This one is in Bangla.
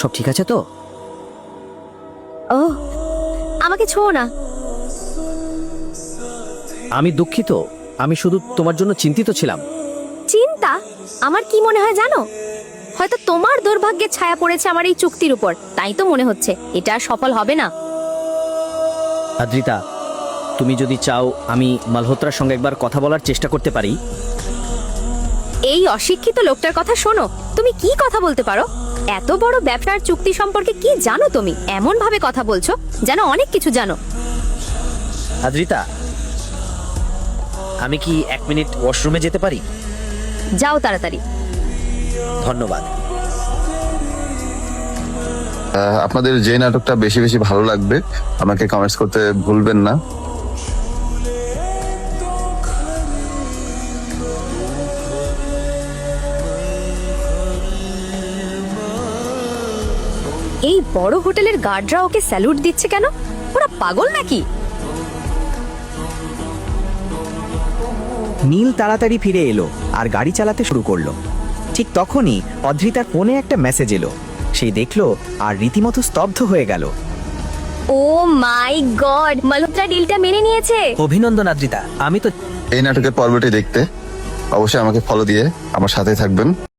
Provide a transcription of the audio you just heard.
সব ঠিক আছে তো? ও, আমাকে ছোঁও না। আমি দুঃখিত, আমি শুধু তোমার জন্য চিন্তিত ছিলাম। চিন্তা? আমার কি মনে হয় জানো? হয়তো তোমার দুর্ভাগ্যের ছায়া পড়েছে আমার এই চুক্তির উপর, তাই তো মনে হচ্ছে এটা আর সফল হবে না। আদ্রিতা, তুমি যদি চাও আমি মালহোত্রার সঙ্গে একবার কথা বলার চেষ্টা করতে পারি। এই অশিক্ষিত লোকটার কথা শোনো, তুমি কি কথা বলতে পারো? এত বড় ব্যবসার চুক্তি সম্পর্কে কি জানো তুমি? এমন ভাবে কথা বলছো যেন অনেক কিছু জানো। আদ্রিতা, আমি কি 1 মিনিট ওয়াশরুমে যেতে পারি? যাও তাড়াতাড়ি। ধন্যবাদ। আপনাদের যে নাটকটা বেশি বেশি ভালো লাগবে আমাকে কমেন্টস করতে ভুলবেন না। এই বড় হোটেলের গার্ডরা ওকে স্যালুট দিচ্ছে কেন? ওরা পাগল নাকি? নীল তাড়াতাড়ি ফিরে এলো আর গাড়ি চালাতে শুরু করলো। ঠিক তখনই অদ্রিতার ফোনে একটা মেসেজ এলো। সে দেখলো আর রীতিমতো স্তব্ধ হয়ে গেল। ও মাই গড, মালহোত্রা ডিলটা মেনে নিয়েছে। অভিনন্দন আদ্রিতা, আমি তো এই নাটকের পর্বটি দেখতে অবশ্যই আমাকে ফলো দিয়ে আমার সাথে থাকবেন।